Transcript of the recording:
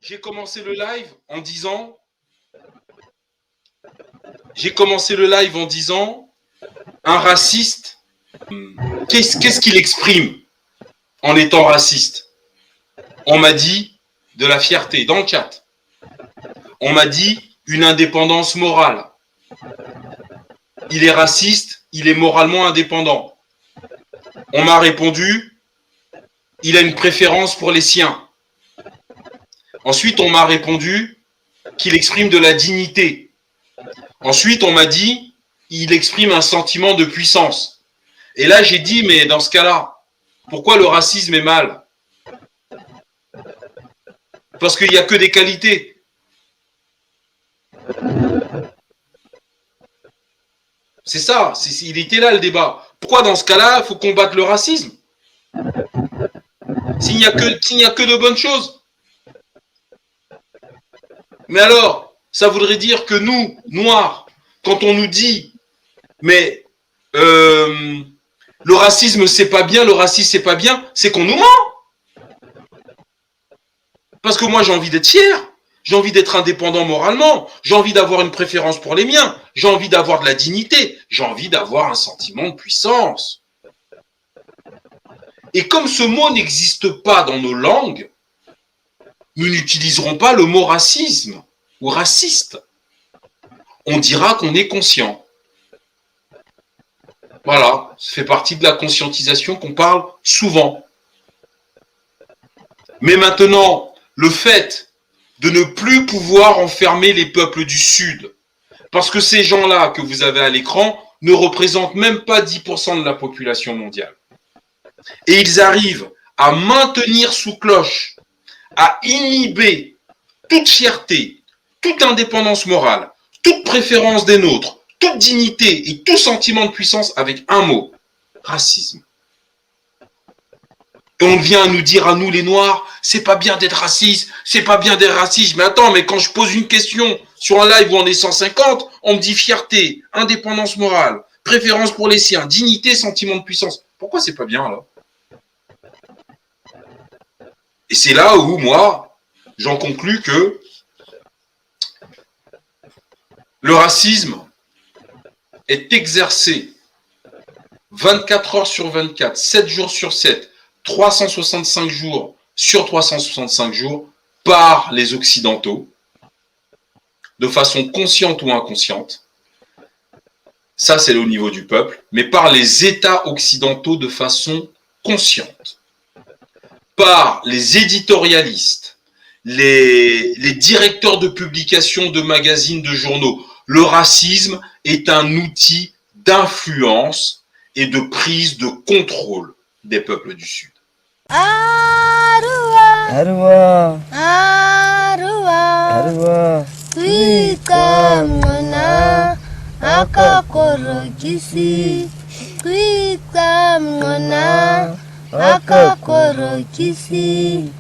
J'ai commencé le live en disant, un raciste, qu'est-ce qu'il exprime en étant raciste? On m'a dit de la fierté dans le chat. On m'a dit une indépendance morale. Il est raciste, il est moralement indépendant. On m'a répondu, il a une préférence pour les siens. Ensuite, on m'a répondu qu'il exprime de la dignité. Ensuite, on m'a dit, il exprime un sentiment de puissance. Et là, j'ai dit, mais dans ce cas-là, pourquoi le racisme est mal? Parce qu'il n'y a que des qualités. C'est ça, il était là le débat. Pourquoi dans ce cas-là, il faut combattre le racisme? S'il n'y a que de bonnes choses. Mais alors, ça voudrait dire que nous, Noirs, quand on nous dit, mais le racisme c'est pas bien, c'est qu'on nous ment. Parce que moi j'ai envie d'être fier, j'ai envie d'être indépendant moralement, j'ai envie d'avoir une préférence pour les miens, j'ai envie d'avoir de la dignité, j'ai envie d'avoir un sentiment de puissance. Et comme ce mot n'existe pas dans nos langues, nous n'utiliserons pas le mot racisme ou raciste. On dira qu'on est conscient. Voilà, ça fait partie de la conscientisation qu'on parle souvent. Mais maintenant, le fait de ne plus pouvoir enfermer les peuples du Sud, parce que ces gens-là que vous avez à l'écran ne représentent même pas 10% de la population mondiale. Et ils arrivent à maintenir sous cloche, à inhiber toute fierté, toute indépendance morale, toute préférence des nôtres, toute dignité et tout sentiment de puissance avec un mot, racisme. Et on vient nous dire à nous les Noirs, c'est pas bien d'être raciste, c'est pas bien d'être raciste. Mais attends, mais quand je pose une question sur un live où on est 150, on me dit fierté, indépendance morale, préférence pour les siens, dignité, sentiment de puissance. Pourquoi c'est pas bien là? Et c'est là où moi, j'en conclus que le racisme est exercé 24 heures sur 24, 7 jours sur 7, 365 jours sur 365 jours par les Occidentaux, de façon consciente ou inconsciente. Ça, c'est au niveau du peuple, mais par les États occidentaux de façon consciente. Par les éditorialistes, les directeurs de publication de magazines, de journaux. Le racisme est un outil d'influence et de prise de contrôle des peuples du Sud. Arwa, Kuikamona, akakorokisi, Kuikamona, akakorokisi.